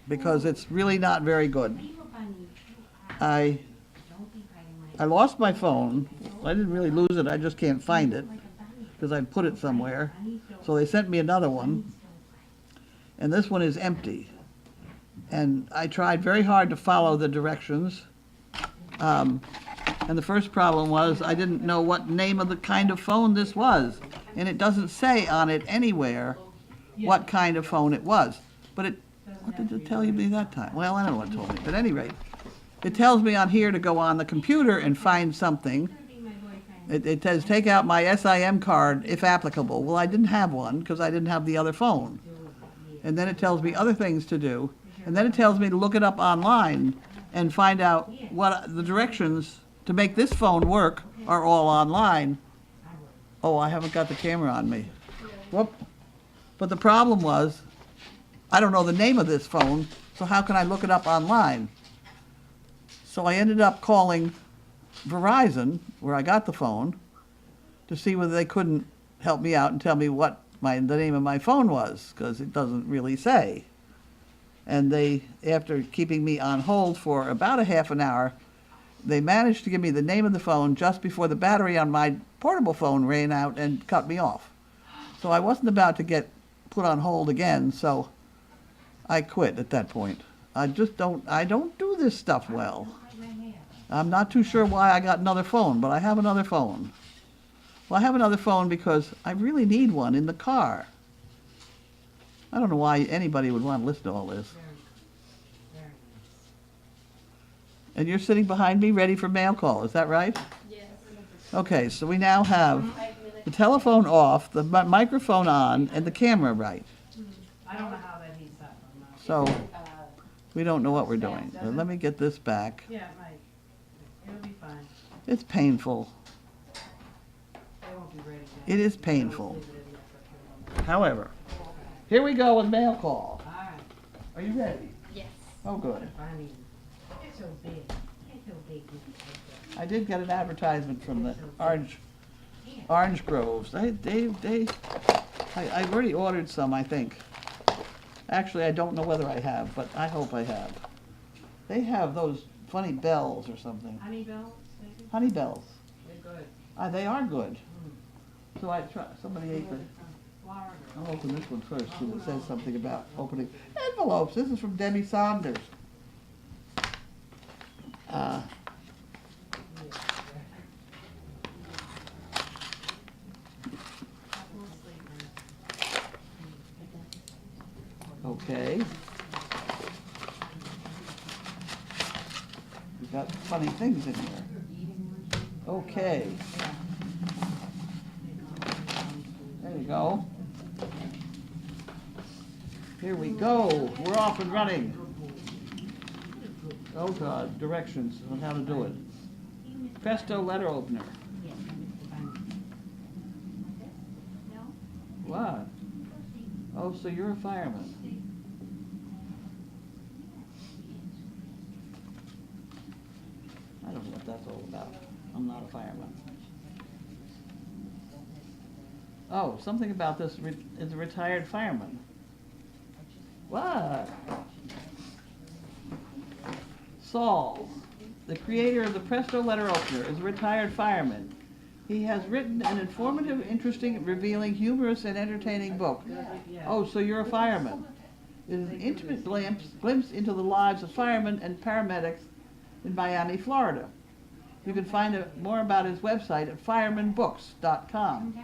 because it's really not very good. I lost my phone. I didn't really lose it, I just can't find it because I put it somewhere. So they sent me another one, and this one is empty. And I tried very hard to follow the directions. And the first problem was I didn't know what name of the kind of phone this was. And it doesn't say on it anywhere what kind of phone it was. But what did it tell me that time? Well, I don't know what it told me. But at any rate, it tells me on here to go on the computer and find something. It says take out my SIM card if applicable. Well, I didn't have one because I didn't have the other phone. And then it tells me other things to do. And then it tells me to look it up online and find out what the directions to make this phone work are all online. Oh, I haven't got the camera on me. Whoop. But the problem was, I don't know the name of this phone, so how can I look it up online? So I ended up calling Verizon, where I got the phone, to see whether they couldn't help me out and tell me what the name of my phone was, because it doesn't really say. And they, after keeping me on hold for about a half an hour, they managed to give me the name of the phone just before the battery on my portable phone ran out and cut me off. So I wasn't about to get put on hold again, so I quit at that point. I don't do this stuff well. I'm not too sure why I got another phone, but I have another phone. Well, I have another phone because I really need one in the car. I don't know why anybody would want to listen to all this. And you're sitting behind me ready for mail call, is that right? Yes. Okay, so we now have the telephone off, the microphone on, and the camera right. I don't know how that heats up. So we don't know what we're doing. Let me get this back. Yeah, it might. It'll be fine. It's painful. They won't be ready yet. It is painful. However, here we go with mail call. All right. Are you ready? Yes. Oh, good. Funny. It's so big. It's so big. I did get an advertisement from the Orange Groves. I've already ordered some, I think. Actually, I don't know whether I have, but I hope I have. They have those funny bells or something. Honey bells, maybe? Honey bells. They're good. They are good. So somebody ate the... Florida. I'll open this one first, because it says something about opening envelopes. This is from Debbie Saunders. Okay. We've got funny things in here. Okay. There you go. Here we go. We're off and running. Oh God, directions on how to do it. Presto letter opener. What? Oh, so you're a fireman. I don't know what that's all about. I'm not a fireman. Oh, something about this is a retired fireman. What? Saul, the creator of the Presto letter opener, is a retired fireman. He has written an informative, interesting, revealing, humorous, and entertaining book. Oh, so you're a fireman. It is an intimate glimpse into the lives of firemen and paramedics in Miami, Florida. You can find out more about his website at firemanbooks.com.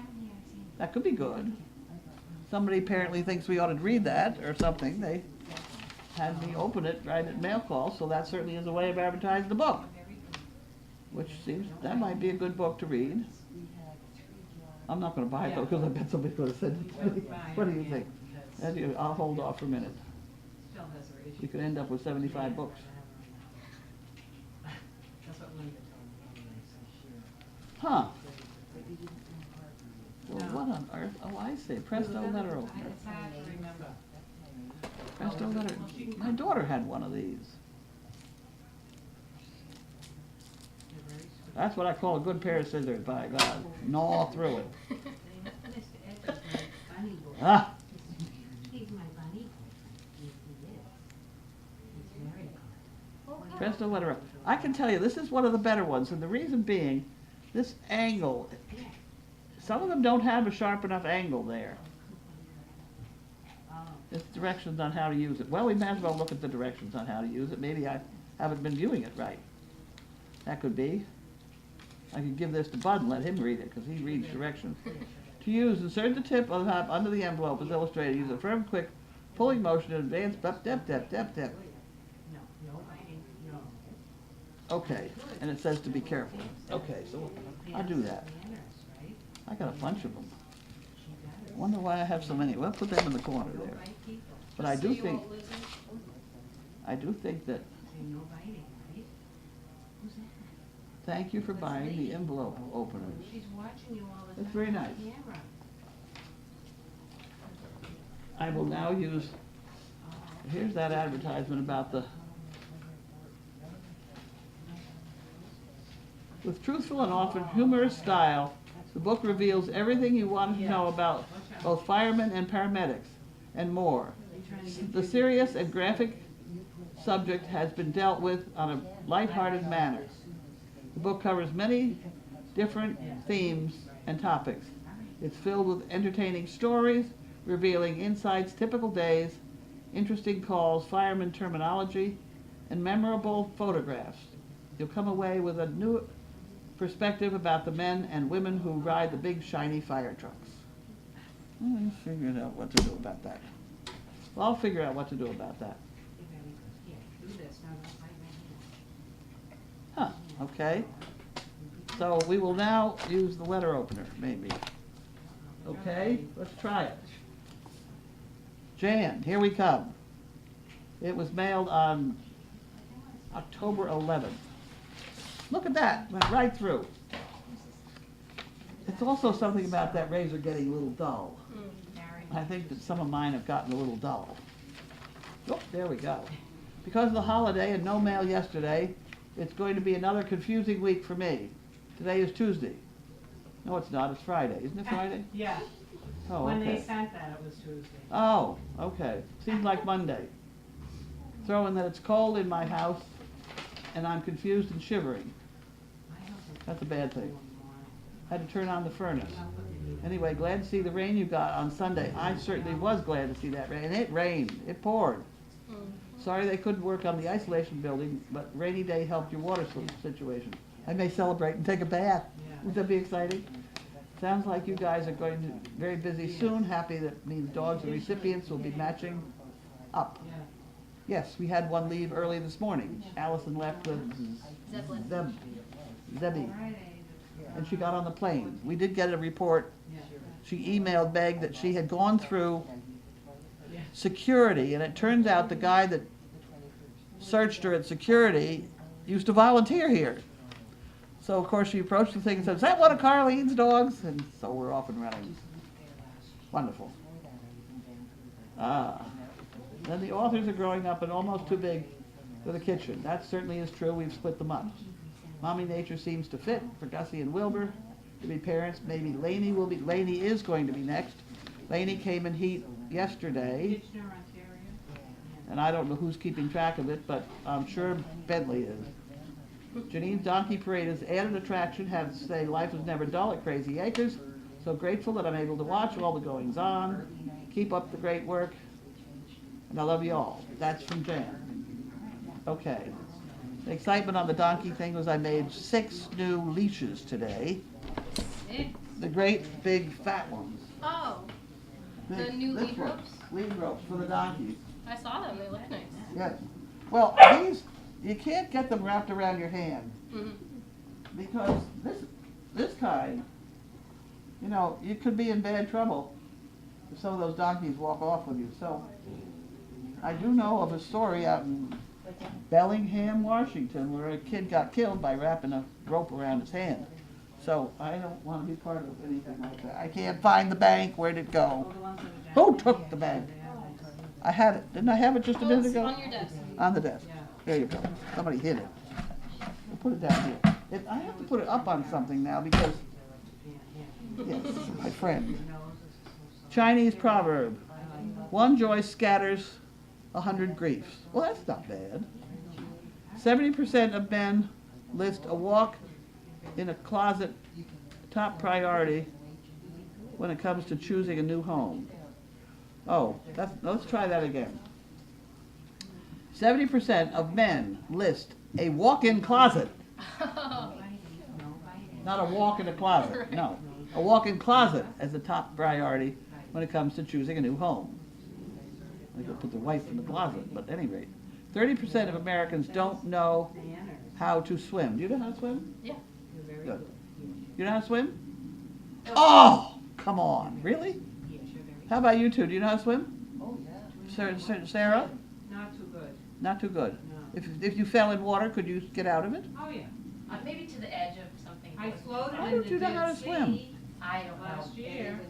That could be good. Somebody apparently thinks we ought to read that or something. They had me open it right at mail call, so that certainly is a way of advertising the book. Which seems, that might be a good book to read. I'm not going to buy it though, because I bet somebody's going to send it to me. What do you think? I'll hold off for a minute. You could end up with 75 books. Huh. Well, what on earth? Oh, I see. Presto letter opener. It's hard to remember. Presto letter. My daughter had one of these. That's what I call a good pair of scissors, by God. Gnaw through it. Ah! He's my bunny. Press the letter up. I can tell you, this is one of the better ones, and the reason being, this angle, some of them don't have a sharp enough angle there. It's directions on how to use it. Well, we might as well look at the directions on how to use it. Maybe I haven't been viewing it right. That could be. I could give this to Bud and let him read it, because he reads directions. To use, insert the tip on the top under the envelope as illustrated. Use a firm, quick pulling motion in advance. Dep. Okay, and it says to be careful. Okay, so I'll do that. I got a bunch of them. Wonder why I have so many. Well, put them in the corner there. But I do think that. Thank you for buying the envelope openers. That's very nice. I will now use. Here's that advertisement about the. With truthful and often humorous style, the book reveals everything you want to know about both firemen and paramedics, and more. The serious and graphic subject has been dealt with on a lighthearted manner. The book covers many different themes and topics. It's filled with entertaining stories, revealing insights, typical days, interesting calls, fireman terminology, and memorable photographs. You'll come away with a new perspective about the men and women who ride the big shiny fire trucks. I figured out what to do about that. Well, I'll figure out what to do about that. Huh, okay. So we will now use the letter opener, maybe. Okay, let's try it. Jan, here we come. It was mailed on October 11th. Look at that, went right through. It's also something about that razor getting a little dull. I think that some of mine have gotten a little dull. Oh, there we go. Because of the holiday and no mail yesterday, it's going to be another confusing week for me. Today is Tuesday. No, it's not, it's Friday. Isn't it Friday? Yeah. Oh, When okay. they sent that, it was Tuesday. Oh, okay. Seems like Monday. Throw in that it's cold in my house and I'm confused and shivering. That's a bad thing. Had to turn on the furnace. Anyway, glad to see the rain you got on Sunday. I certainly was glad to see that rain. It rained. It poured. Sorry they couldn't work on the isolation building, but rainy day helped your water situation. I may celebrate and take a bath. Would that be exciting? Sounds like you guys are going to be very busy soon. Happy that means dogs and recipients will be matching up. Yes, we had one leave early this morning. Allison left with Zebby. And she got on the plane. We did get a report. She emailed Meg that she had gone through security, and it turns out the guy that searched her at security used to volunteer here. So of course she approached the thing and said, "Is that one of Carlene's dogs?" And so we're off and running. Wonderful. Then the authors are growing up and almost too big for the kitchen. That certainly is true. We've split them up. Mommy Nature seems to fit for Gussie and Wilbur to be parents. Maybe Lainey will be. Lainey is going to be next. Lainey came in heat yesterday, and I don't know who's keeping track of it, but I'm sure Bentley is. Janine's Donkey Parade is added attraction. Have to say, life was never dull at Crazy Acres. So grateful that I'm able to watch all the goings on. Keep up the great work, and I love you all. That's from Jan. Okay. The excitement on the donkey thing was I made 6 new leashes today. The great big fat ones. Oh, the new lead ropes? Lead ropes for the donkeys. I saw them. They look nice. Yes. Well, these, you can't get them wrapped around your hand. Because this kind, you know, you could be in bad trouble if some of those donkeys walk off with you. So I do know of a story out in Bellingham, Washington, where a kid got killed by wrapping a rope around his hand. So I don't want to be part of anything like that. I can't find the bank. Where'd it go? Who took the bank? I had it. Didn't I have it just a minute ago? On your desk. On the desk. There you go. Somebody hid it. We'll put it down here. I have to put it up on something now because, yes, my friend. Chinese proverb. One joy scatters 100 griefs. Well, that's not bad. 70% of men list a walk in a closet top priority when it comes to choosing a new home. Oh, let's try that again. 70% of men list a walk-in closet, not a walk in a closet, no. A walk-in closet as a top priority when it comes to choosing a new home. I could put the wife in the closet, but at any rate. 30% of Americans don't know how to swim. Do you know how to swim? Yeah. Good. You know how to swim? Oh, come on. Really? How about you two? Do you know how to swim? Oh, yeah. Sarah? Not too good. Not too good. No. If you fell in water, could you get out of it? Oh, yeah. Maybe to the edge of something. I floated How in don't the you know how to Dead swim? Sea I don't know. last year.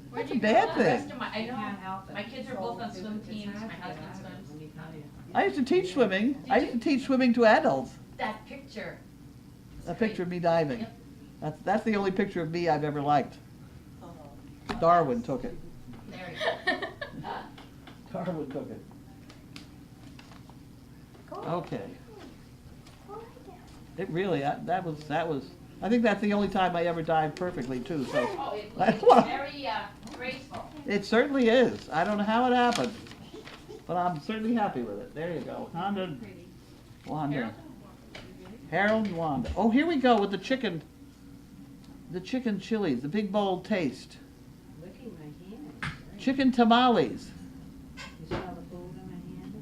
Where'd That's a you bad go? The rest thing. of my, I know, Can't help it. my kids are both on swim teams, my husband swims. Let me tell you. I used to teach swimming. I used to teach swimming to adults. That picture. A picture of me diving. Yep. That's the only picture of me I've ever liked. Darwin took it. There you go. Darwin took it. Okay. It really, that was, I think that's the only time I ever dived perfectly too, so. Oh, it's very graceful. It certainly is. I don't know how it happened, but I'm certainly happy with it. There you go. Wanda. Harold and Wanda. Oh, here we go with the chicken chilies, the big bold taste. Licking my hand. Chicken tamales. You saw the food in my hand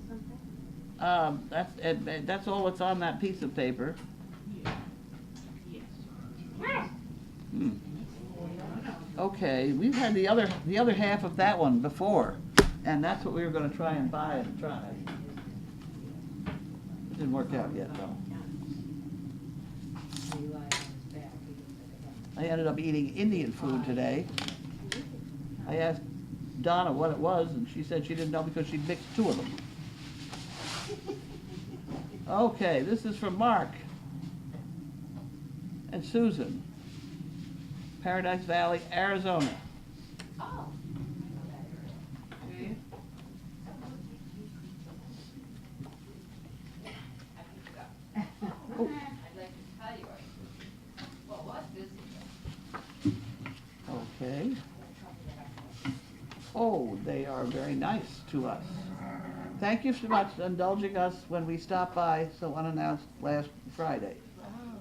or something? That's all that's on that piece of paper. Yes. Hmm. Okay, we've had the other half of that one before, and that's what we were going to try and buy and try. It didn't work out yet, though. I ended up eating Indian food today. I asked Donna what it was, and she said she didn't know because she'd mixed two of them. Okay, this is from Mark and Susan, Paradise Valley, Arizona. Oh. See? I'd like to tell you what was this? Okay. Oh, they are very nice to us. Thank you so much for indulging us when we stopped by so unannounced last Friday.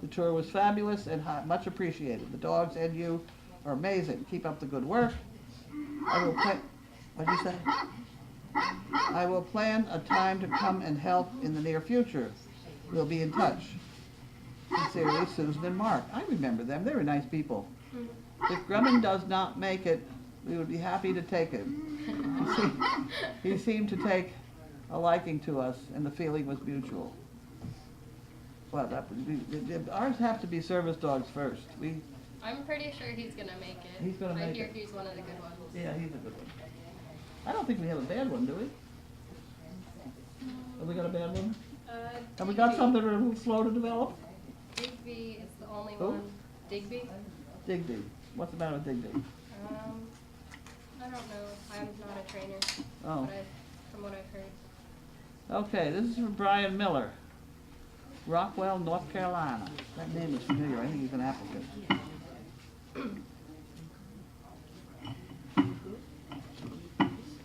The tour was fabulous and much appreciated. The dogs and you are amazing. Keep up the good work. What'd you say? I will plan a time to come and help in the near future. We'll be in touch. Sincerely, Susan and Mark. I remember them. They were nice people. If Grumman does not make it, we would be happy to take him. He seemed to take a liking to us, and the feeling was mutual. Well, ours have to be service dogs first. I'm pretty sure he's gonna make it. He's gonna I make hear it. he's one of the good ones. Yeah, he's a good one. I don't think we have a bad one, do we? Have we got a bad one? Have we got something that are a little slow to develop? Digby is the only Who? one. Digby? Digby. What's the matter with Digby? I don't know. I'm not a trainer. Oh. But from what I've heard. Okay, this is from Brian Miller, Rockwell, North Carolina. That name is familiar. I think he's an applicant.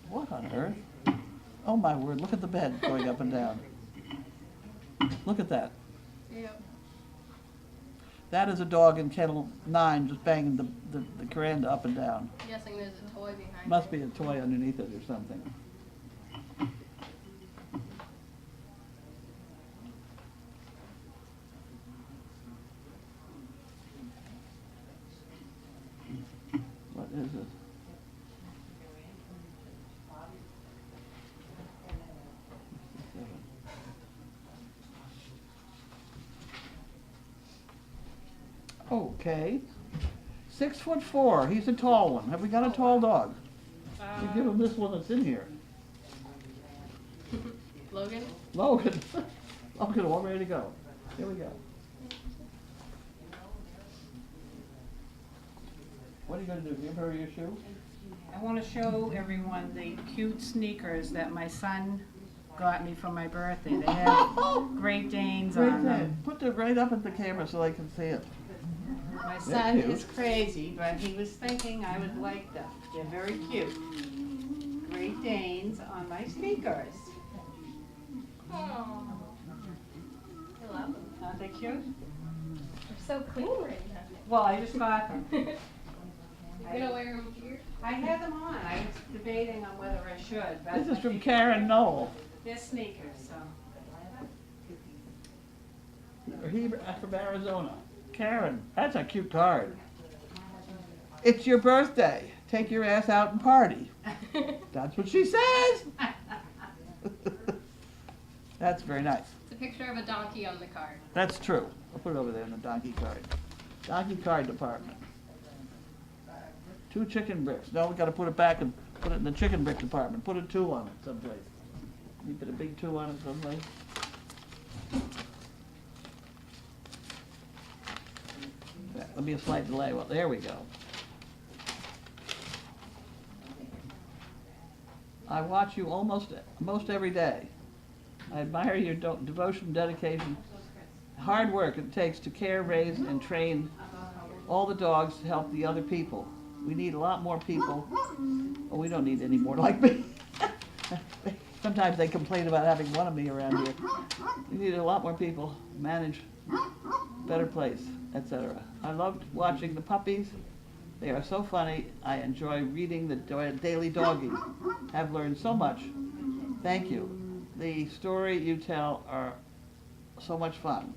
What on earth? Oh my word, look at the bed going up and down. Look at that. Yep. That is a dog in kennel 9 just banging the veranda up and down. I'm guessing there's a toy behind Must it. be a toy underneath it or something. What is it? Okay. 6'4". He's a tall one. Have we got a tall dog? We give him this one that's in here. Logan? Logan. Logan, all ready to go. Here we go. What are you going to do? Give her your shoe? I want to show everyone the cute sneakers that my son got me for my birthday. They have Great Danes Great on Dane. them. Put it right up at the camera so I can see it. My They're son cute. is crazy, but he was thinking I would like them. They're very cute. Great Danes on my sneakers. Oh, I love them. Aren't they cute? They're so clean right now. Well, I just got them. You're gonna wear them here? I had them on. I was debating on whether I should, but This is from Karen Knoll. they're sneakers, so. He from Arizona. Karen, that's a cute card. It's your birthday. Take your ass out and party. That's what she says. That's very nice. It's a picture of a donkey on the card. That's true. I'll put it over there in the donkey card. Donkey card department. 2 chicken bricks. No, we gotta put it back and put it in the chicken brick department. Put a 2 on it someplace. You put a big 2 on it someplace. Yeah, There'll be a slight delay. Well, there we go. I watch you almost every day. I admire your devotion, dedication, hard work it takes to care, raise, and train all the dogs to help the other people. We need a lot more people. Well, we don't need any more like me. Sometimes they complain about having one of me around here. We need a lot more people, manage better place, etc. I loved watching the puppies. They are so funny. I enjoy reading the Daily Doggie. Have learned so much. Thank you. The story you tell are so much fun.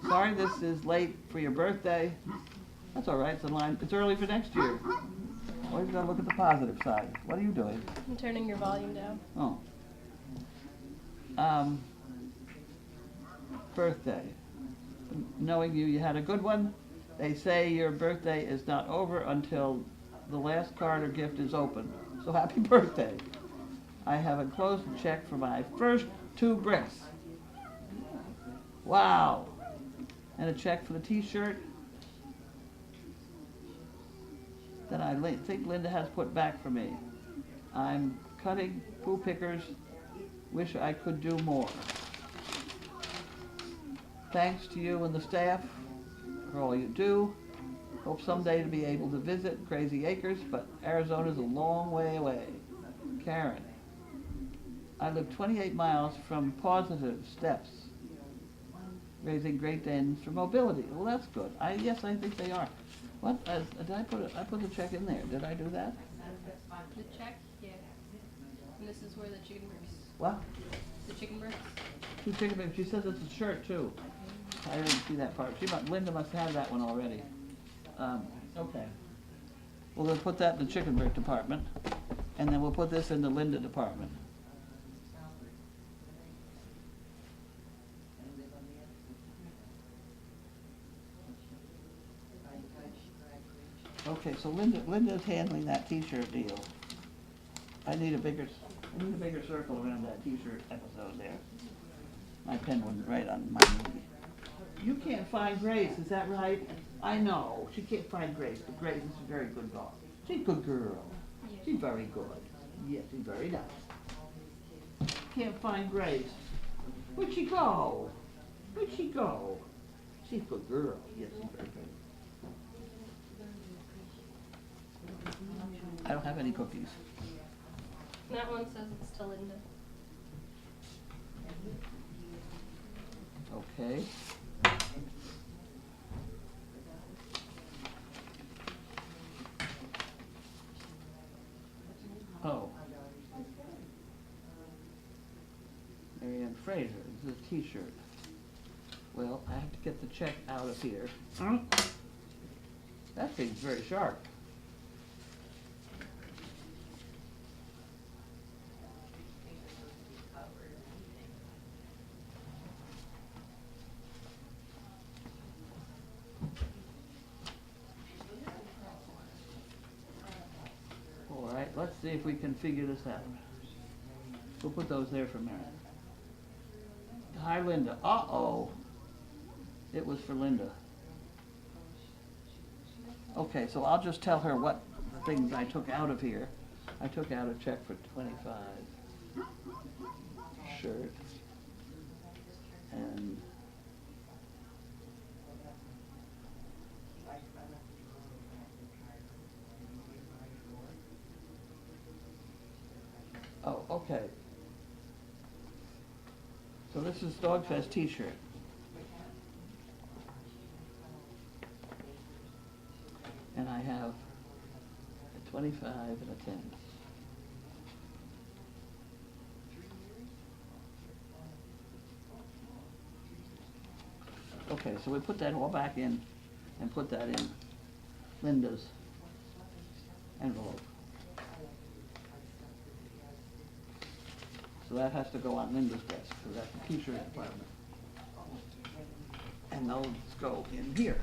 Sorry this is late for your birthday. That's all right. It's in line. It's early for next year. Always gotta look at the positive side. What are you doing? I'm turning your volume down. Oh. Birthday. Knowing you had a good one. They say your birthday is not over until the last card or gift is open. So happy birthday. I have enclosed a check for my first 2 bricks. Wow. And a check for the t-shirt that I think Linda has put back for me. I'm cutting poo pickers. Wish I could do more. Thanks to you and the staff for all you do. Hope someday to be able to visit Crazy Acres, but Arizona's a long way away. Karen. I live 28 miles from Positive Steps, raising Great Danes for mobility. Well, that's good. Yes, I think they are. What? Did I put the check in there? Did I do that? The check? Yeah. And this is where the chicken bricks. What? The chicken bricks? 2 chicken bacon. She says it's a shirt too. I didn't see that part. Linda must have that one already. Okay. Well, we'll put that in the chicken brick department, and then we'll put this in the Linda department. Okay, so Linda's handling that t-shirt deal. I need a bigger circle around that t-shirt episode there. My pen wasn't right on my knee. You can't find Grace, is that right? I know, she can't find Grace, but Grace is a very good dog. She's a good girl. She's very good. Yes, she's very nice. Can't find Grace. Where'd she go? Where'd she go? She's a good girl. Yes, she's very good. I don't have any cookies. That one says it's to Linda. Okay. Oh. Marianne Fraser, this is a t-shirt. Well, I have to get the check out of here. That thing's very sharp. Let's see if we can figure this out. We'll put those there for a minute. Hi, Linda. Uh-oh. It was for Linda. Okay, so I'll just tell her what things I took out of here. I took out a check for 25. shirt. And oh, okay. So this is Dogfest t-shirt. And I have a 25 and a 10. Okay, so we put that all back in and put that in Linda's envelope. So that has to go on Linda's desk, so that's the t-shirt department. And those go in here.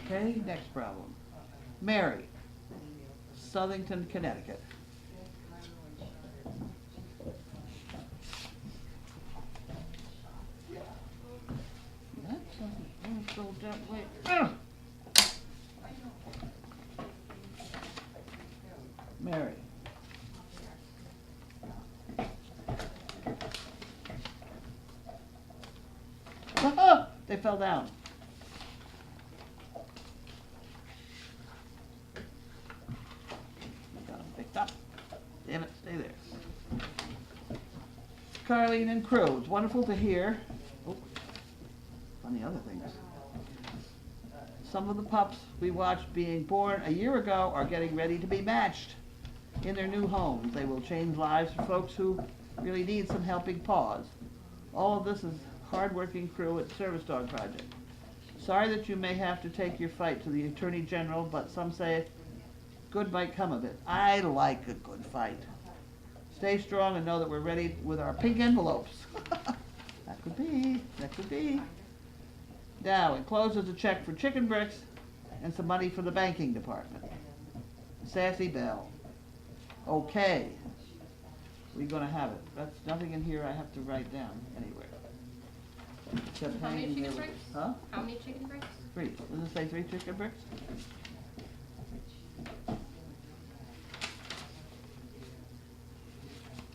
Okay, next problem. Mary, Southington, Connecticut. That doesn't go that way. Mary. They fell down. Got them picked up. Damn it, stay there. Carlene and Crew, it's wonderful to hear. Oh, funny other things. Some of the pups we watched being born a year ago are getting ready to be matched in their new homes. They will change lives for folks who really need some helping paws. All of this is hard-working crew at Service Dog Project. Sorry that you may have to take your fight to the Attorney General, but some say good might come of it. I like a good fight. Stay strong and know that we're ready with our pink envelopes. That could be, that could be. Now, enclosed is a check for chicken bricks and some money for the banking department. Sassy Bell. Okay. We're gonna have it. That's nothing in here I have to write down anywhere. Except How many hanging chicken the- bricks? Huh? How many chicken bricks? 3. Doesn't it say 3 chicken bricks?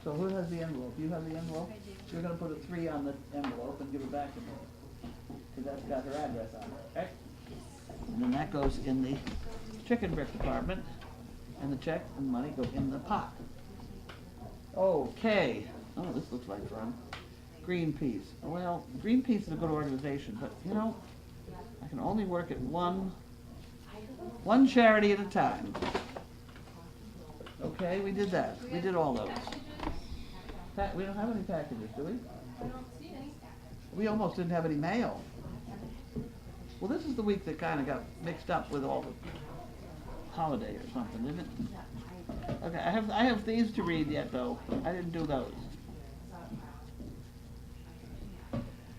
So who has the envelope? You have the envelope? I do. You're gonna put a 3 on the envelope and give it back to me. Cause that's got her address on it, okay? And then that goes in the chicken brick department, and the check and money go in the pot. Okay. Oh, this looks like fun. Greenpeace. Well, Greenpeace is a good organization, but you know, I can only work at one charity at a time. Okay, we did that. We did all those. We don't have any packages, do we? I don't see any. We almost didn't have any mail. Well, this is the week that kind of got mixed up with all the holiday or something, didn't it? Okay, I have these to read yet, though. I didn't do those.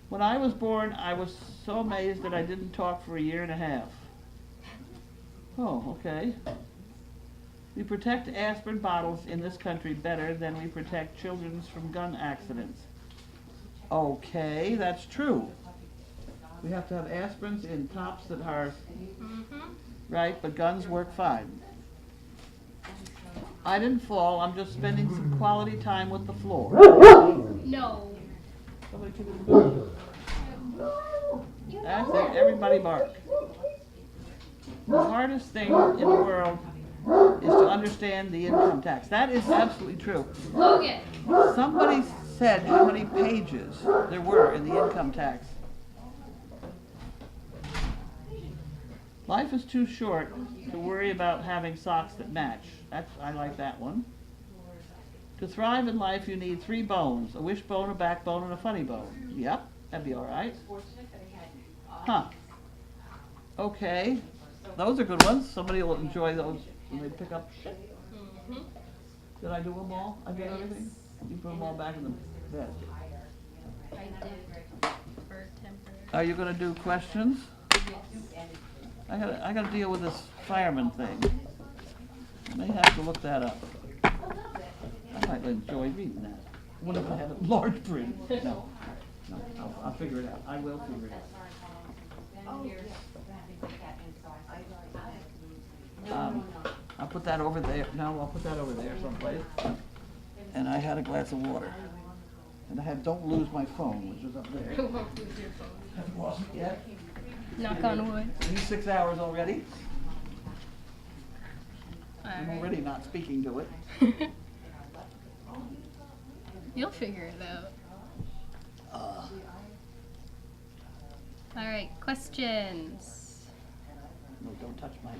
When I was born, I was so amazed that I didn't talk for a year and a half. Oh, okay. We protect aspirin bottles in this country better than we protect children from gun accidents. Okay, that's true. We have to have aspirins in tops that are right, but guns work fine. I didn't fall, I'm just spending some quality time with the floor. No. Somebody kick his boot. That's it, everybody bark. The hardest thing in the world is to understand the income tax. That is absolutely true. Logan. Somebody said how many pages there were in the income tax. Life is too short to worry about having socks that match. I like that one. To thrive in life, you need 3 bones: a wishbone, a backbone, and a funny bone. Yep, that'd be all right. Huh. Okay. Those are good ones. Somebody will enjoy those when they pick up shit. Did I do them all? I did everything? You put them all back in the bed. I did for temporary. Are you gonna do questions? I gotta deal with this fireman thing. I may have to look that up. I might enjoy reading that. What if I have it large print? No, I'll figure it out. I will figure it out. I'll put that over there. No, I'll put that over there someplace. and I had a glass of water. And I had don't lose my phone, which was up there. You won't lose your phone. Haven't lost it yet. Knock on wood. Are you 6 hours already? I'm Alright. already not speaking to it. You'll figure it out. Alright, questions. No, don't touch my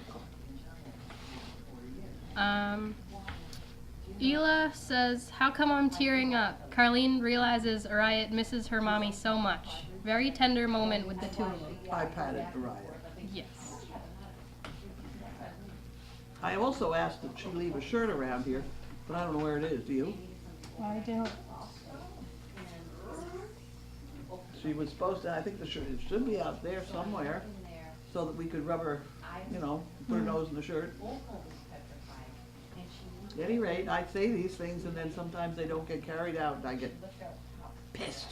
phone. Ela says, how come I'm tearing up? Carlene realizes Ariat misses her mommy so much. Very tender moment with the two of them. I patted Mariah. Yes. I also asked that she leave a shirt around here, but I don't know where it is. Do you? I don't. She was supposed to, I think the shirt, it should be out there somewhere, so that we could rub her, you know, put her nose in the shirt. At any rate, I say these things and then sometimes they don't get carried out and I get pissed.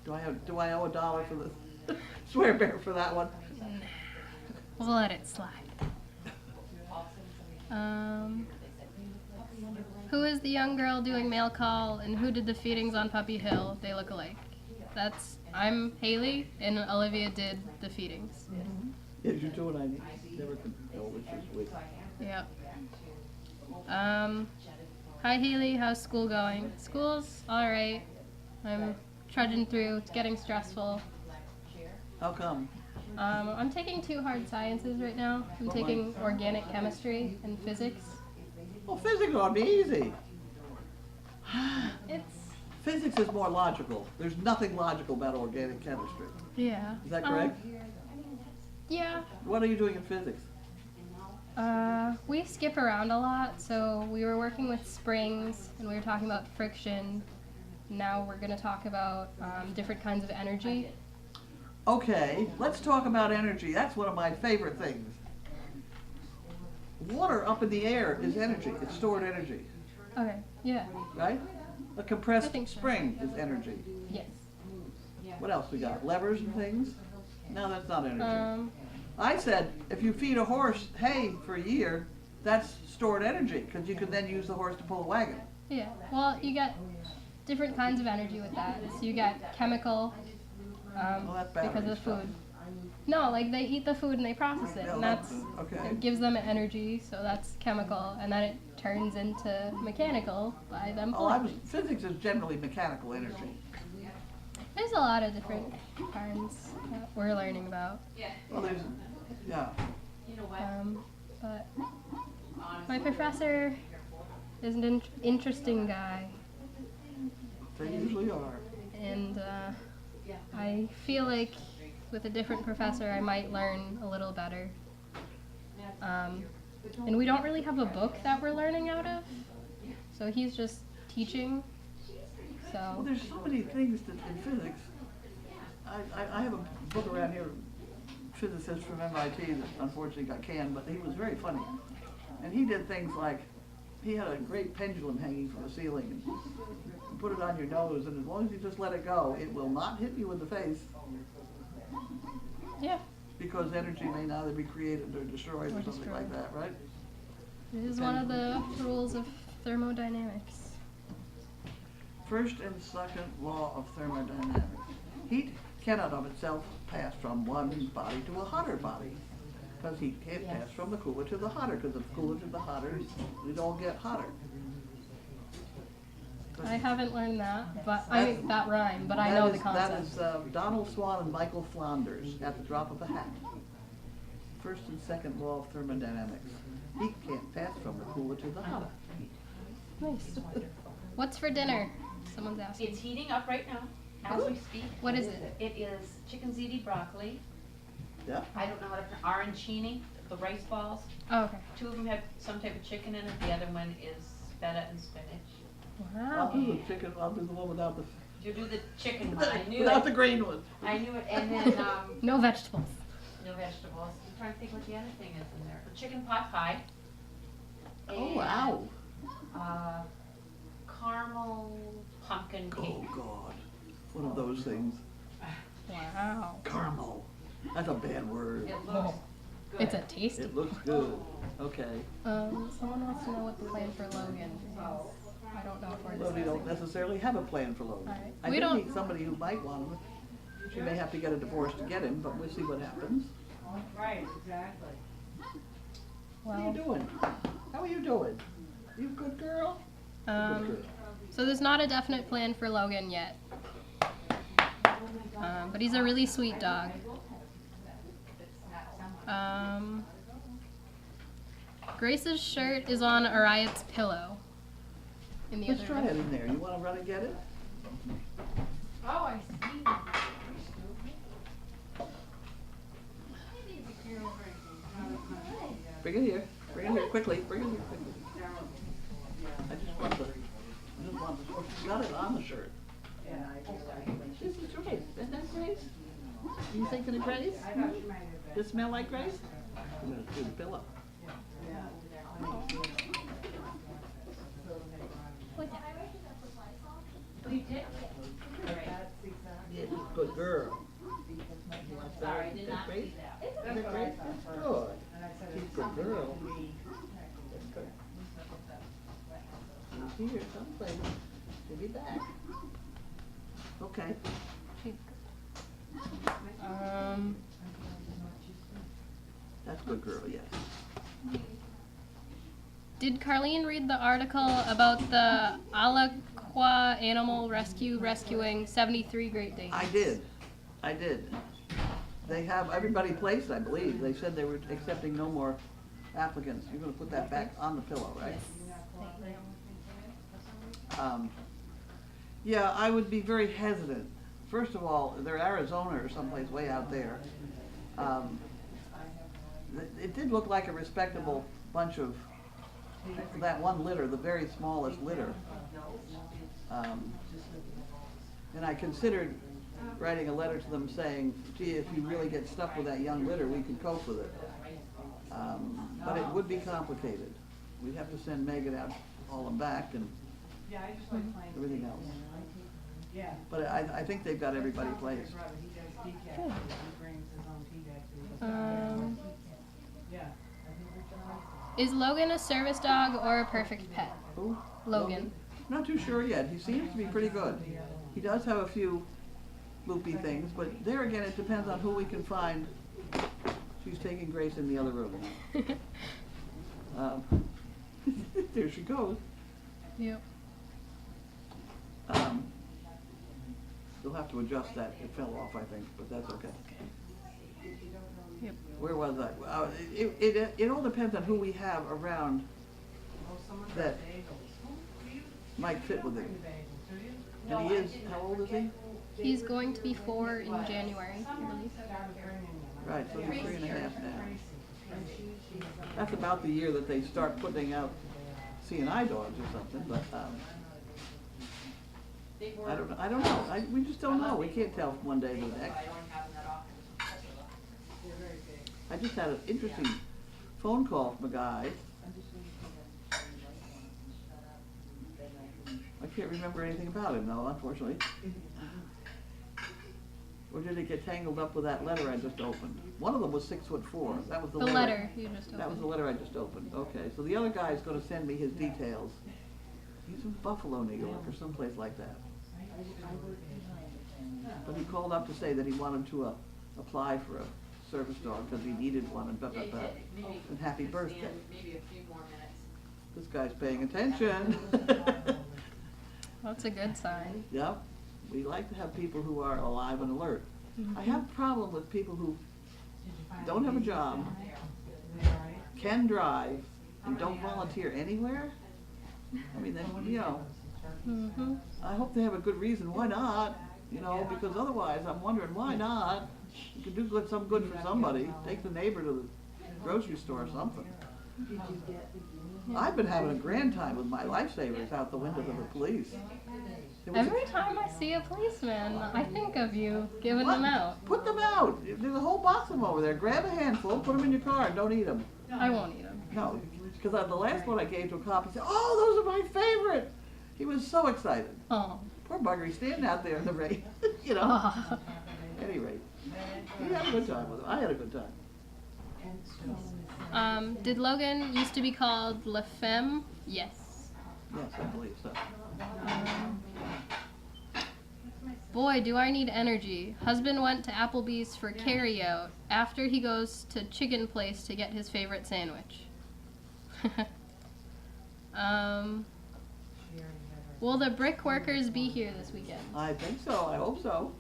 Do I owe $1 for the swear bear for that one? We'll let it slide. Who is the young girl doing mail call and who did the feedings on Puppy Hill? They look alike. I'm Haley and Olivia did the feedings. Yes, you do, and I never could tell which is which. Yep. Hi Haley, how's school going? School's alright. I'm trudging through, it's getting stressful. How come? I'm taking 2 hard sciences right now. I'm taking organic chemistry and physics. Well, physics ought to be easy. It's, Physics is more logical. There's nothing logical about organic chemistry. yeah. Is that correct? Yeah. What are you doing in physics? We skip around a lot, so we were working with springs and we were talking about friction. Now we're going to talk about different kinds of energy. Okay, let's talk about energy. That's one of my favorite things. Water up in the air is energy. It's stored energy, Okay, yeah. right? A compressed I think so. spring is energy. Yes. What else we got? Levers and things? No, that's not energy. Um, I said, if you feed a horse hay for a year, that's stored energy, because you can then use the horse to pull a wagon. yeah. Well, you get different kinds of energy with that. So you get chemical Well, that's battery because of stuff. food. No, like they eat the food and they process it, No, and that's okay. it gives them energy. So that's chemical, and then it turns into mechanical by them Oh, pulling. physics is generally mechanical energy. There's a lot of different kinds that we're learning about. Well, there's, yeah. But my professor is an interesting guy, They usually are. and I feel like with a different professor I might learn a little better. And we don't really have a book that we're learning out of, so he's just teaching. Well, So there's so many things in physics. I have a book around here, physicist from MIT that unfortunately got canned, but he was very funny. And he did things like, he had a great pendulum hanging from the ceiling, and you put it on your nose, and as long as you just let it go, it will not hit you in the face, yeah, because energy may neither be created or destroyed or something like that, right? this is one of the rules of thermodynamics. First and second law of thermodynamics. Heat cannot of itself pass from one body to a hotter body, because heat can't pass from the cooler to the hotter, because the cooler to the hotter, it all get hotter. I haven't learned that, but I mean that rhyme, but I know the concept. That is Donald Swan and Michael Flanders at the drop of a hat. First and second law of thermodynamics. Heat can't pass from the cooler to the hotter. Nice. What's for dinner? Someone's asking. It's heating up right now, as we speak. What is it? It is chicken ziti broccoli. Yeah? I don't know how to pronounce arancini, the rice balls. Oh, okay. 2 of them have some type of chicken in it. The other one is feta and spinach. I'll Wow. do the chicken, I'll do the one without the, You do the chicken one. I knew without the it. green one. I knew it. And then No vegetables. no vegetables. I'm trying to think what the other thing is in there. The chicken pot pie. Oh, And, wow. Caramel pumpkin cake. Oh, God. One of those things. Wow. Caramel. That's a bad word. It looks good. It's a tasty. It looks good. Okay. Someone wants to know what the plan for Logan is. I don't know if we're Well, we discussing. don't necessarily have a plan for Logan. Alright. I We did don't- meet somebody who might want him. She may have to get a divorce to get him, but we'll see what happens. Right, exactly. What are you Well, doing? How are you doing? You a good girl? Good girl. so there's not a definite plan for Logan yet. But he's a really sweet dog. Grace's shirt is on Ariad's pillow. In the Let's other try room. it in there. You wanna run and get it? Oh, I see. Bring it here. Bring it here quickly. Bring it here quickly. I just want the, oh, she's got it on the shirt. This is Grace. Isn't that Grace? You thinking of Grace? I thought you might have been. Does it smell like Grace? I'm gonna do the pillow. You did? Yeah, good girl. Sorry, did not Grace? see that. Is that Grace? Good. She's a good girl. That's good. She's here someplace. She'll be back. Okay. That's a good girl, yes. Did Carlene read the article about the Alaqua Animal Rescue rescuing 73 Great Danes? I did. I did. They have everybody placed, I believe. They said they were accepting no more applicants. You're gonna put that back on the pillow, right? Yeah, I would be very hesitant. First of all, they're Arizona or someplace way out there. It did look like a respectable bunch of, that one litter, the very smallest litter. And I considered writing a letter to them saying, gee, if you really get stuck with that young litter, we can cope with it. But it would be complicated. We'd have to send Megan out, haul them back and Yeah, I just like playing. everything else. Yeah. But I think they've got everybody placed. He does decaf, he brings his own tea bag to the Yeah. Is Logan a service dog or a perfect pet? Who? Logan. Not too sure yet. He seems to be pretty good. He does have a few loopy things, but there again, it depends on who we can find. She's taking Grace in the other room. There she goes. Yep. You'll have to adjust that. It fell off, I think, but that's okay. Yep. Where was I? It all depends on who we have around that might fit with him. And he is, how old is he? He's going to be 4 in January, I believe. Right, so he's 3.5 now. That's about the year that they start putting out CNI dogs or something, but, I don't know. We just don't know. We can't tell from one day to the next. I just had an interesting phone call from a guy. I can't remember anything about him though, unfortunately. Or did it get tangled up with that letter I just opened? One of them was 6'4". That was the The letter. letter you just opened. That was the letter I just opened. Okay, so the other guy is going to send me his details. He's from Buffalo, New York, or someplace like that. But he called up to say that he wanted to apply for a service dog because he needed one and blah, blah, blah. And happy birthday. Maybe a few more minutes. This guy's paying attention. That's a good sign. Yep. We like to have people who are alive and alert. Mm-hmm. I have a problem with people who don't have a job, can drive, and don't volunteer anywhere. I mean, you know, Mm-hmm. I hope they have a good reason. Why not? You know, because otherwise I'm wondering why not? You can do some good for somebody. Take the neighbor to the grocery store or something. I've been having a grand time with my lifesavers out the window of the police. There was a- Every time I see a policeman, I think of you giving What? them out. Put them out. There's a whole box of them over there. Grab a handful, put them in your car, and don't eat them. I won't eat them. No, because the last one I gave to a cop, he said, "Oh, those are my favorite." He was so excited. Oh. Poor bugger, he's standing out there in the rain, you know. Oh. At any rate, we had a good time with him. I had a good time. Did Logan used to be called La Femme? Yes. Yes, I believe so. Boy, do I need energy. Husband went to Applebee's for carryout after he goes to chicken place to get his favorite sandwich. Will the brick workers be here this weekend? I think so, I hope so.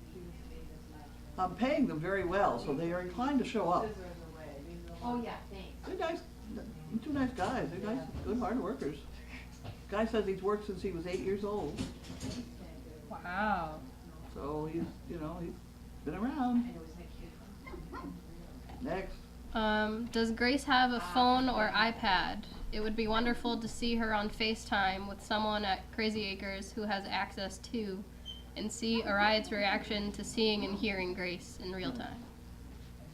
I'm paying them very well, so they are inclined to show up. Oh, yeah, thanks. They're nice, two nice guys, they're nice, good hard workers. Guy says he's worked since he was 8 years old, Wow. so he's, you know, he's been around. Next. Does Grace have a phone or iPad? It would be wonderful to see her on FaceTime with someone at Crazy Acres who has access to, and see Ariad's reaction to seeing and hearing Grace in real time.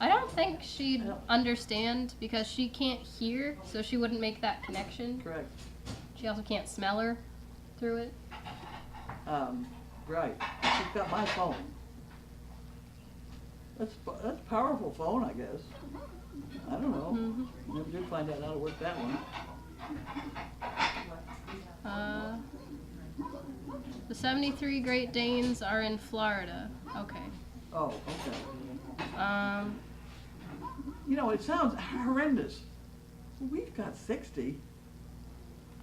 I don't think she'd understand because she can't hear, so she wouldn't make that connection. Correct. She also can't smell her through it. Right, she's got my phone. That's a powerful phone, I guess. I don't know. Never did find out how to work that one. The 73 Great Danes are in Florida. Okay. Oh, okay. You know, it sounds horrendous. We've got 60.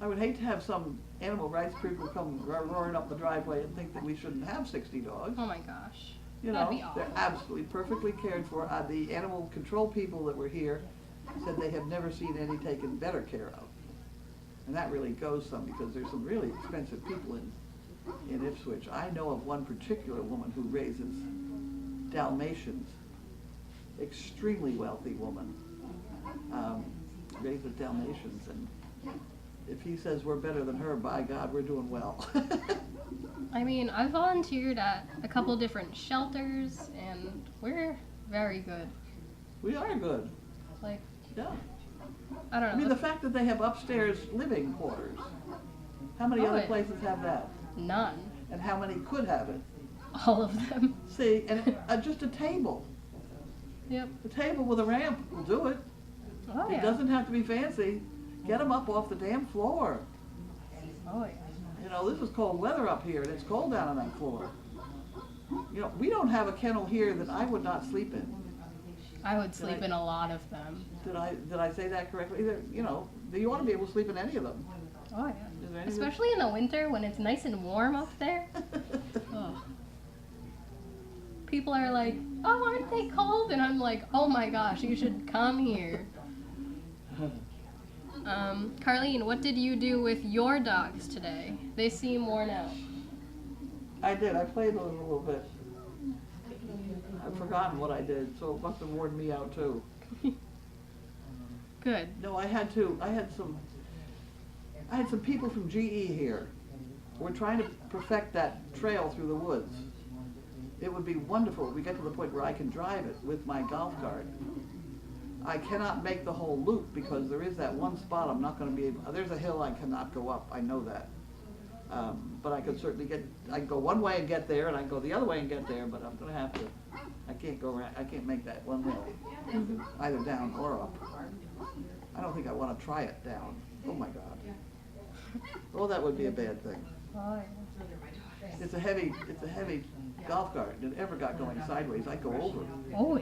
I would hate to have some animal rights people come roaring up the driveway and think that we shouldn't have 60 dogs. Oh my gosh. You That'd know, be awful. they're absolutely perfectly cared for. The animal control people that were here said they have never seen any taken better care of. And that really goes some, because there's some really expensive people in Ipswich. I know of one particular woman who raises Dalmatians, extremely wealthy woman, raises Dalmatians, and if he says we're better than her, by God, we're doing well. I mean, I volunteered at a couple different shelters, and we're very good. We are good, Like, yeah. I don't I know. mean, the fact that they have upstairs living quarters, how many Oh, other yeah. places have that? None. And how many could have it? All of them. See, and just a table. Yep. A table with a ramp will do it. Oh It yeah. doesn't have to be fancy. Get them up off the damn floor. Oh yeah. You know, this is cold weather up here, and it's cold down on that floor. You know, we don't have a kennel here that I would not sleep in. I would sleep in a lot of them. Did I say that correctly? You know, you want to be able to sleep in any of them. Oh Is yeah. there any Especially in the winter when it's nice and warm up there. Ugh. People are like, oh, aren't they cold? And I'm like, oh my gosh, you should come here. Carlene, what did you do with your dogs today? They seem worn out. I did. I played with them a little bit. I've forgotten what I did, so it must have worn me out too. Good. No, I had some people from GE here. We're trying to perfect that trail through the woods. It would be wonderful if we get to the point where I can drive it with my golf cart. I cannot make the whole loop because there is that one spot I'm not going to be able, there's a hill I cannot go up, I know that. But I could certainly I can go one way and get there, and I can go the other way and get there, but I'm going to have to, I can't go around, I can't make that one hill, either down or up. I don't think I want to try it down. Oh my God. Oh, that would be a bad thing. Oh, It's a heavy golf cart. If it ever got going sideways, I'd go over. oh,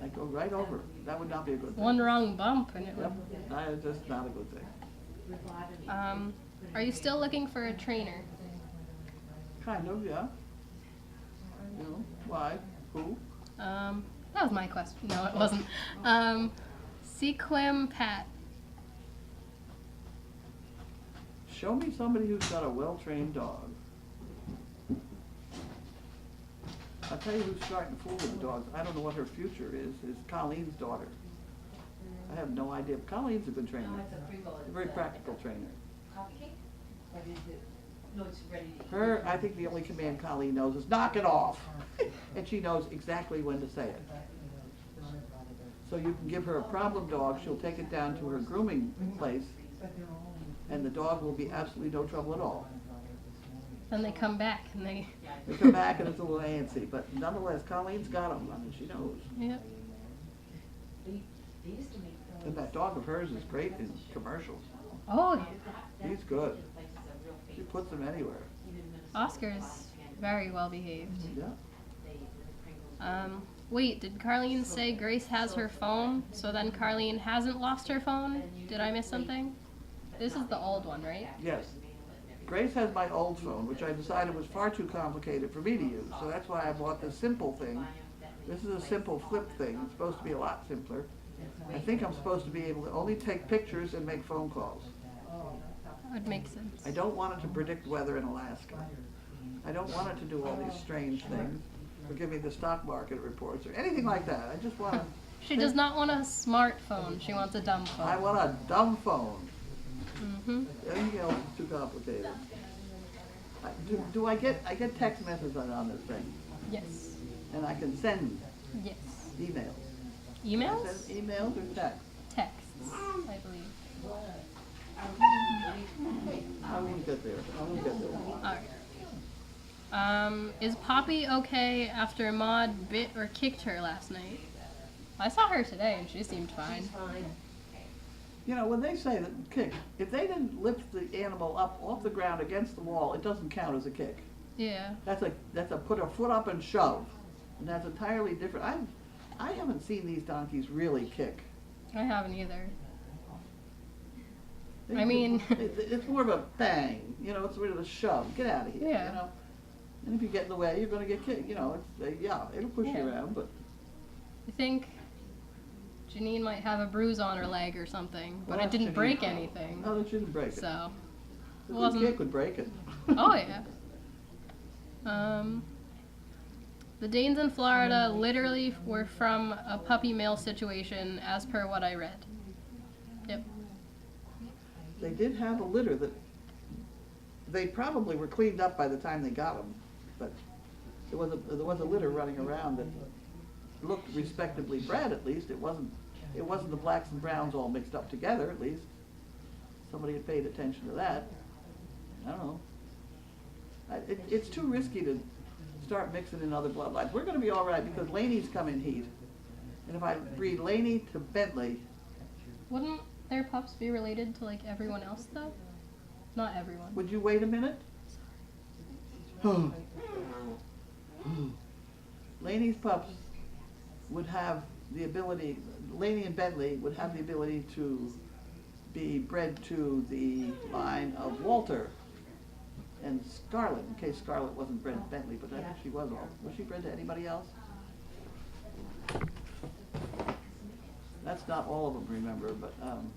I'd go right over. That would not be a good thing. one wrong bump and it would. Yep, it's just not a good thing. Are you still looking for a trainer? Kind of, yeah. You know, why? Who? That was my question. No, it wasn't. Sequim Pat. Show me somebody who's got a well-trained dog. I'll tell you who's starting to fool with the dogs. I don't know what her future is Colleen's daughter. I have no idea. Colleen's a good trainer. A very practical trainer. Her, I think the only command Colleen knows is knock it off. And she knows exactly when to say it. So you can give her a problem dog, she'll take it down to her grooming place, and the dog will be absolutely no trouble at all. Then they come back and they. They come back and it's a little antsy, but nonetheless, Colleen's got them. I mean, she knows. Yep. And that dog of hers is great in commercials. Oh, He's good. She puts them anywhere. Oscar's very well behaved. Yeah. Wait, did Carlene say Grace has her phone? So then Carlene hasn't lost her phone? Did I miss something? This is the old one, right? Yes. Grace has my old phone, which I decided was far too complicated for me to use. So that's why I bought this simple thing. This is a simple flip thing. It's supposed to be a lot simpler. I think I'm supposed to be able to only take pictures and make phone calls. That would make sense. I don't want it to predict weather in Alaska. I don't want it to do all these strange things, or give me the stock market reports, or anything like that. I just want to... She does not want a smartphone. She wants a dumb phone. I want a dumb phone. Mm-hmm. Anything else is too complicated. I get text messages on this thing, Yes. and I can send Yes. emails. I Emails? send emails or text. Texts, I believe. I won't get there. Alright. Is Poppy okay after Maud bit or kicked her last night? I saw her today and she seemed fine. You know, when they say that kick, if they didn't lift the animal up off the ground against the wall, it doesn't count as a kick. Yeah. That's a put a foot up and shove, and that's entirely different. I haven't seen these donkeys really kick. I haven't either. They- I mean- it's more of a bang. You know, it's sort of a shove. Get out of here. Yeah. You know, and if you get in the way, you're going to get kicked. You know, it'll push Yeah. you around, but I think Janine might have a bruise on her leg or something, but Well, it didn't Janine- break anything. no, they shouldn't break it. So, A good wasn't- kick would break it. oh yeah. The Danes in Florida literally were from a puppy mill situation, as per what I read. Yep. They did have a litter that they probably were cleaned up by the time they got them, but there was a litter running around that looked respectably bred. At least it wasn't the blacks and browns all mixed up together. At least somebody had paid attention to that. I don't know. It's too risky to start mixing in other bloodlines. We're going to be all right because Laney's come in heat, and if I breed Laney to Bentley, Wouldn't their pups be related to like everyone else though? Not everyone. would you wait a minute? Laney's pups would have the ability, Laney and Bentley would have the ability to be bred to the line of Walter and Scarlet, in case Scarlet wasn't bred to Bentley, but I think she was all. Was she bred to anybody else? That's not all of them, remember, but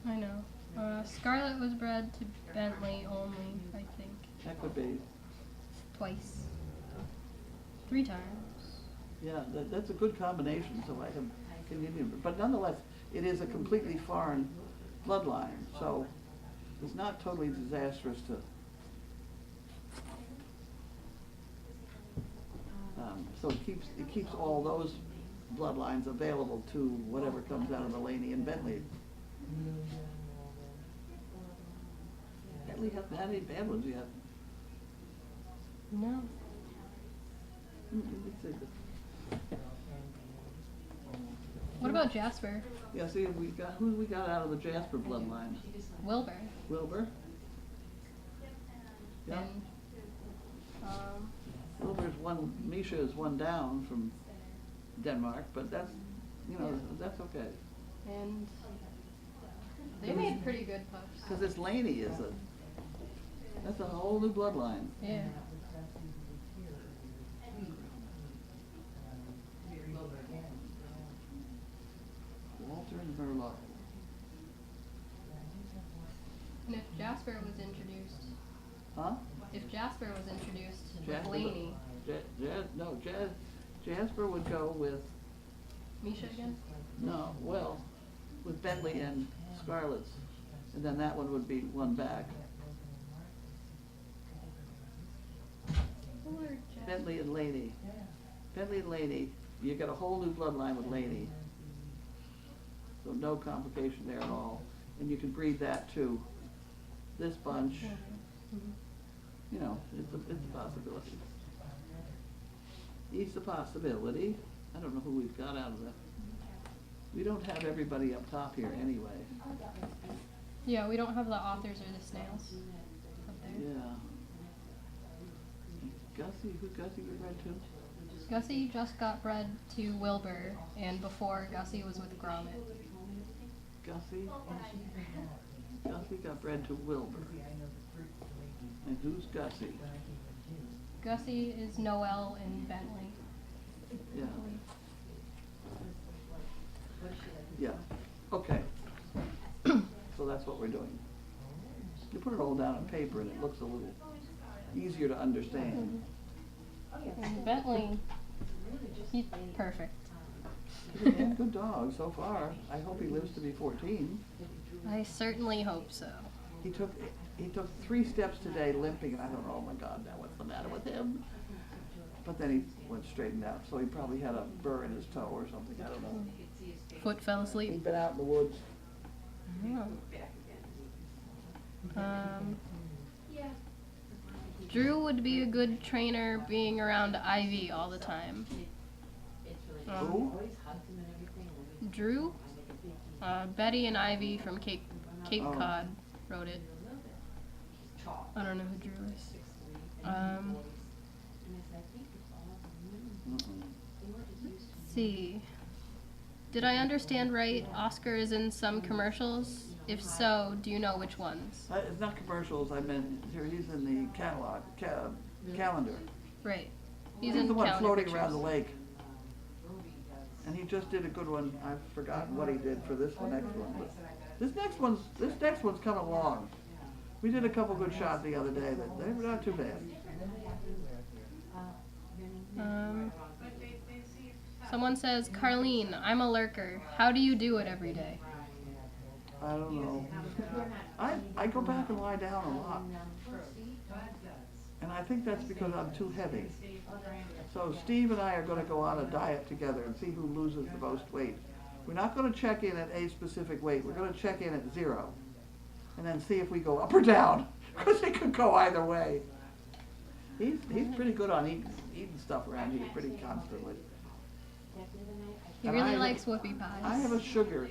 I know. Scarlet was bred to Bentley only, I think. that could be. Twice. 3 times. Yeah, that's a good combination, so I can continue. But nonetheless, it is a completely foreign bloodline, so it's not totally disastrous to. So it keeps all those bloodlines available to whatever comes out of the Laney and Bentley. Bentley hasn't had any bad ones yet. No. Let's see. What about Jasper? Yeah, see, who we got out of the Jasper bloodline? Wilbur. Wilbur? Yeah. And, Wilbur's one, Misha is one down from Denmark, but that's, that's okay. and they made pretty good pups. Because this Laney that's a whole new bloodline. Yeah. Walter and Verloc. And if Jasper was introduced, Huh? if Jasper was introduced Jasper with Laney, Jasper would go with, Misha again? no, well, with Bentley and Scarlet's. And then that one would be one back. Or Jasper? Bentley and Laney. Bentley and Laney, you get a whole new bloodline with Laney. So no complication there at all. And you can breed that to this bunch. Mhm. It's a possibility. It's a possibility. I don't know who we've got out of that. We don't have everybody up top here anyway. Yeah, we don't have the authors or the snails up there. Yeah. Gussie, who's Gussie get bred to? Gussie just got bred to Wilbur, and before Gussie was with Gromit. Gussie? Gussie got bred to Wilbur. And who's Gussie? Gussie is Noel in Bentley. Yeah. Yeah, okay. So that's what we're doing. You put it all down on paper and it looks a little easier to understand. And Bentley, he's perfect. He's a damn good dog so far. I hope he lives to be 14. I certainly hope so. He took 3 steps today limping, and I thought, oh my God, now what's the matter with him? But then he went straightened out, so he probably had a burr in his toe or something, I don't know. Foot fell asleep. He'd been out in the woods. Drew would be a good trainer being around Ivy all the time. Who? Drew? Betty and Ivy from Cape Oh. Cod wrote it. I don't know who Drew is. Let's see. Did I understand right? Oscar is in some commercials? If so, do you know which ones? It's not commercials, I meant, here, he's in the catalog, calendar. Right. He's in the one calendar floating pictures. around the lake. And he just did a good one. I've forgotten what he did for this one, next one. But this next one's coming along. We did a couple good shots the other day. They were not too bad. Someone says, Carlene, I'm a lurker. How do you do it every day? I don't know. I go back and lie down a lot. And I think that's because I'm too heavy. So Steve and I are going to go on a diet together and see who loses the most weight. We're not going to check in at a specific weight. We're going to check in at 0. And then see if we go up or down. Because it could go either way. He's pretty good on eating stuff around here pretty constantly. He And really likes whoopie pies. I have a sugar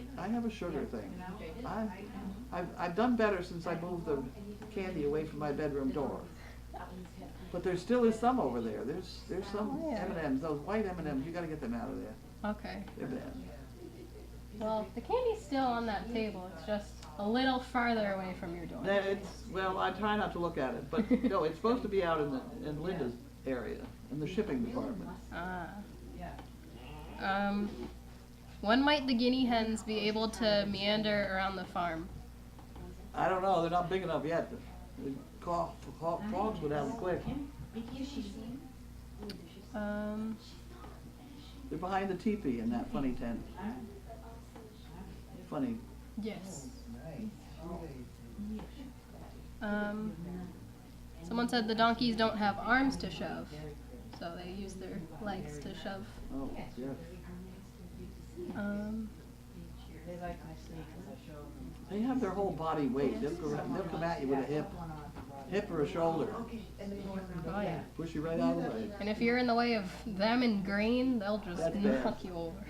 thing. I've done better since I moved the candy away from my bedroom door. But there still is some over there. There's some M&Ms, those white M&Ms. You got to get them out of there. Okay. They're bad. Well, the candy's still on that table. It's just a little farther away from your door. Well, I try not to look at it, but no, it's supposed to be out in Linda's area, in the shipping department. When might the guinea hens be able to meander around the farm? I don't know. They're not big enough yet. The frogs would have them quick. They're behind the teepee in that funny tent. Funny. Yes. Someone said the donkeys don't have arms to shove, so they use their legs to shove. Oh, yes. They have their whole body weight. They'll come at you with a hip or a shoulder. Oh yeah. Push you right out of the way. And if you're in the way of them and grain, they'll just That's bad. knock you over.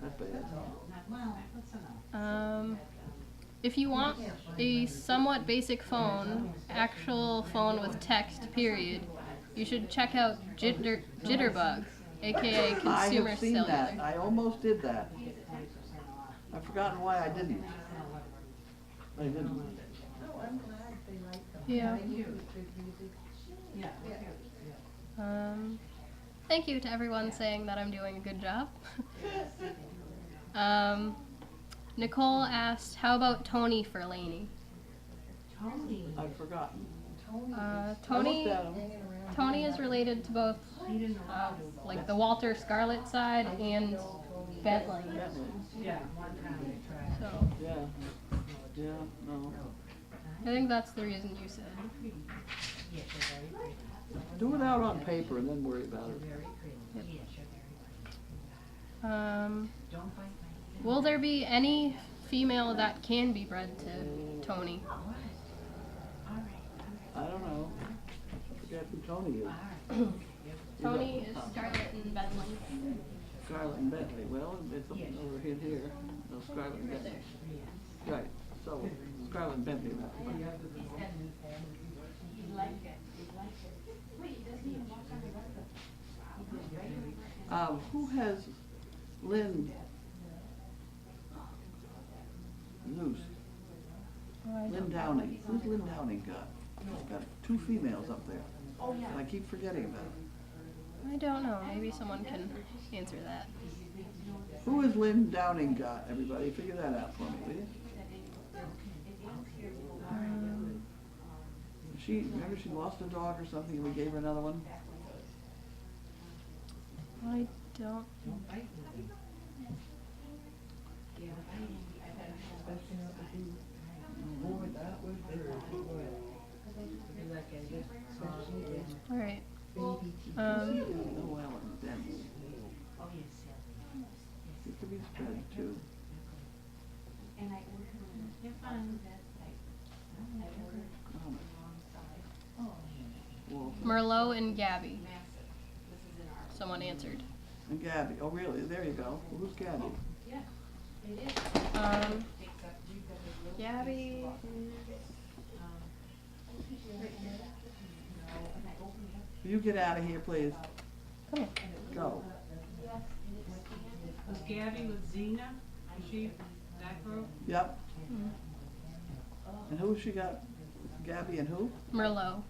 That's bad. If you want a somewhat basic phone, actual phone with text, period, you should check out Jitterbug, aka I Consumer have seen Cellular. that. I almost did that. I've forgotten why I didn't. Yeah. Thank you to everyone saying that I'm doing a good job. Nicole asked, how about Tony for Lainey? I've forgotten. I Tony looked at 'em. Tony is related to both, like the Walter Scarlett side and Bentley. Yeah. So Yeah, no. I think that's the reason you said. Do it out on paper and then worry about it. Will there be any female that can be bred to Tony? I don't know. I forget who Tony is. Tony is Scarlett and Bentley. Scarlett and Bentley. Well, it's over here. No, Scarlett and Bentley. Right. So, Scarlett and Bentley. Who has Lynn Loose? Lynn Downing. Who's Lynn Downing got? Got two females up there. And I keep forgetting about it. I don't know. Maybe someone can answer that. Who has Lynn Downing got, everybody? Figure that out for me, will you? Remember she lost a dog or something and we gave her another one? I don't. All right. Noel and Dennis. It could be spread too. Well, Merlot and Gabby. Someone answered. and Gabby. Oh, really? There you go. Well, who's Gabby? Gabby. Will you get out of here, please? Come here. Go. Was Gabby with Zena? Was she that group? Yep. And who she got? Gabby and who? Merlot.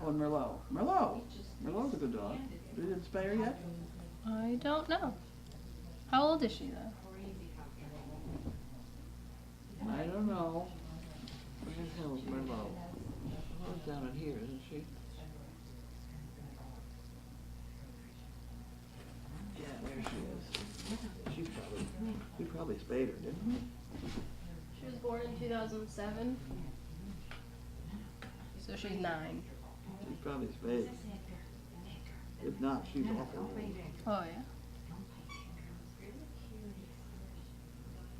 Oh, and Merlot. Merlot. Merlot's a good dog. You didn't spay her yet? I don't know. How old is she though? I don't know. Where the hell is Merlot? Merlot's down in here, isn't she? Yeah, there she is. We probably spayed her, didn't we? She was born in 2007. So she's 9. We probably spayed. If not, she's awful old. Oh yeah.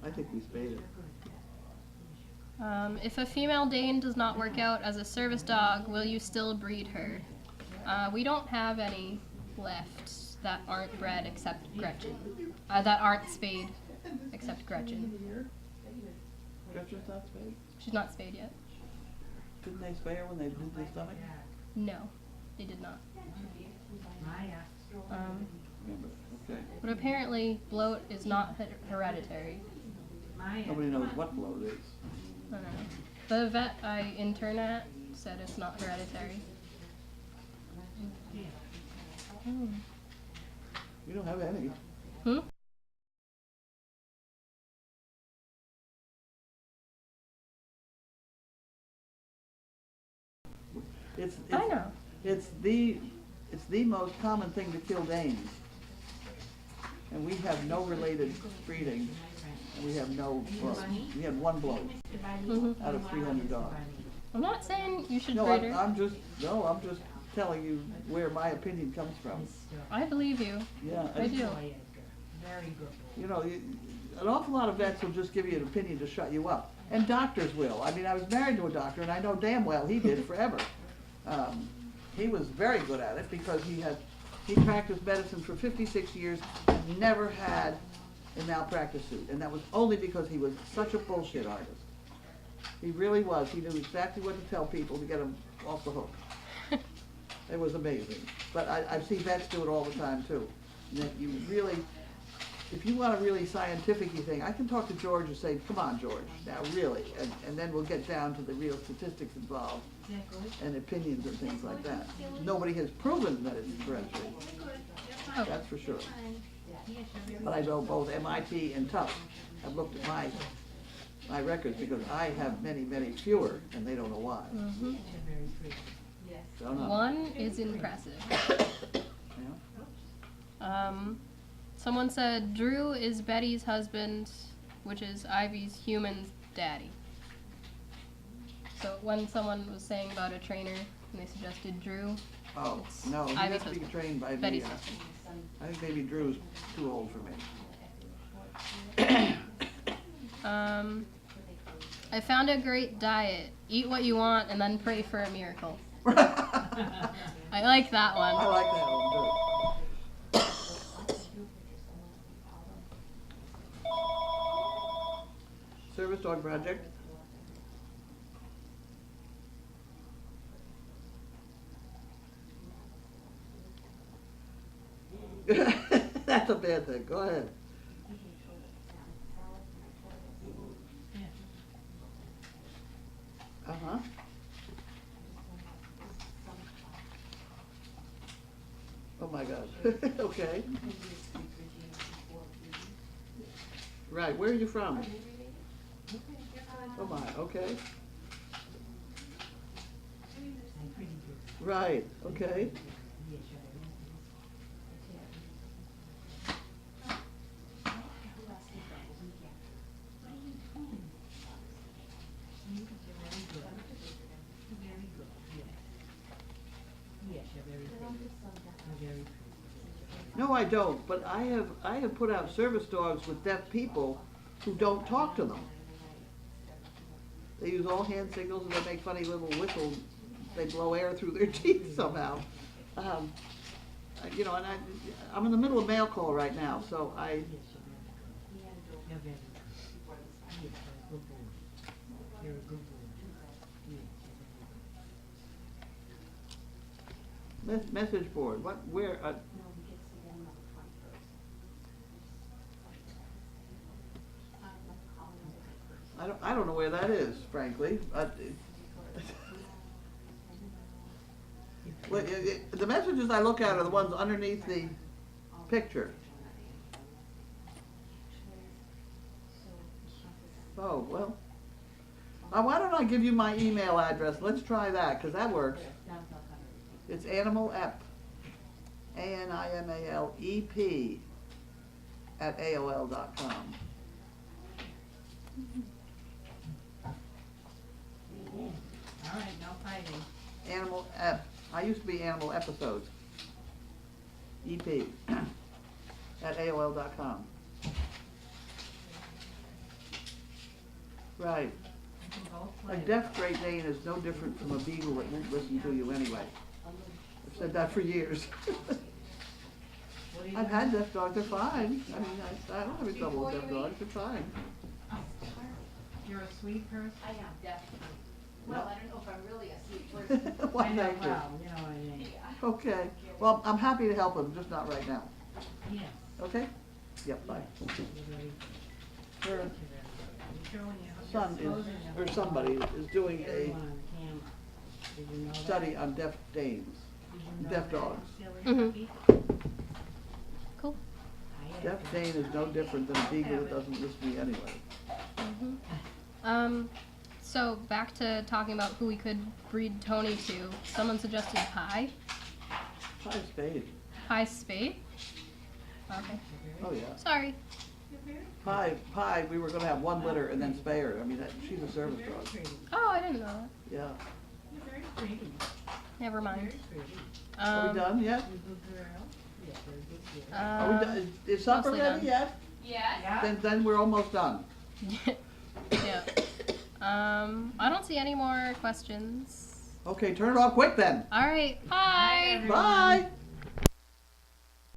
I think we spayed her. If a female Dane does not work out as a service dog, will you still breed her? We don't have any left that aren't bred except Gretchen. That aren't spayed except Gretchen. Gretchen's not spayed? She's not spayed yet. Didn't they spay her when they did the stomach? No, they did not. Remember, okay. But apparently bloat is not hereditary. Nobody knows what bloat is. I don't know. The vet I intern at said it's not hereditary. We don't have any. Hmm? I know. It's the most common thing to kill Danes. And we have no related breeding. And we have no bloat. We had one bloat out of 300 dogs. I'm not saying you should No, breed her. I'm just telling you where my opinion comes from. I believe you. Yeah, I do. You know, an awful lot of vets will just give you an opinion to shut you up. And doctors will. I mean, I was married to a doctor, and I know damn well he did forever. He was very good at it because he practiced medicine for 56 years, never had a malpractice suit. And that was only because he was such a bullshit artist. He really was. He knew exactly what to tell people to get them off the hook. It was amazing. But I see vets do it all the time too. And that you really, if you want a really scientific-y thing, I can talk to George and say, come on, George, now really, and then we'll get down to the real statistics involved and opinions and things like that. Nobody has proven that it's hereditary. Oh. That's for sure. But I know both MIT and Tufts have looked at my records because I have many, many fewer, and they don't know why. Mm-hmm. Don't know. One is impressive. Yeah. Someone said Drew is Betty's husband, which is Ivy's human daddy. So when someone was saying about a trainer and they suggested Drew, Oh, it's no, he Ivy's has to be husband. trained by me. Betty's husband. I think maybe Drew's too old for me. I found a great diet. Eat what you want and then pray for a miracle. I I like that one. like that one too. Service dog project. That's a bad thing, go ahead. Uh-huh. Oh my God, okay. Right, where are you from? Oh my, okay. Right, okay. No, I don't, but I have put out service dogs with deaf people who don't talk to them. They use all hand signals and they make funny little whistles. They blow air through their teeth somehow. You know, and I'm in the middle of mail call right now, so message board. What? Where? I don't know where that is, frankly. The messages I look at are the ones underneath the picture. Oh, well. Why don't I give you my email address? Let's try that, because that works. It's animalep, ANIMALEP, at AOL.com. All right, no fighting. Animal ep. I used to be Animal Episodes. EP at AOL.com. Right. A deaf Great Dane is no different from a beagle that won't listen to you anyway. I've said that for years. I've had deaf dogs, they're fine. I mean, I don't have any trouble with deaf dogs, they're fine. You're a sweet person? I am definitely. Well, I don't know if I'm really a sweet person. Why, I know, thank you. well, you know what I mean. Okay, well, I'm happy to help him, just not right now. Yes. Okay? Yep, bye. Her son is, or somebody is doing a study on deaf Danes, deaf dogs. Cool. Deaf Dane is no different than a beagle that doesn't listen to me anyway. So back to talking about who we could breed Tony to. Someone suggested Pie. Hi, Spade. Pie Spade. Okay. Oh, yeah. Sorry. Pie, we were gonna have one litter and then spay her. I mean, she's a service dog. Oh, I didn't know that. Yeah. You're very pretty. Never mind. Very pretty. Are we done yet? You're a good girl. Yeah, very good girl. Are we done? Is supper mostly ready done. yet? Yes. Then we're almost done. Yeah. I don't see any more questions. Okay, turn it off quick then. All right. Bye. Bye.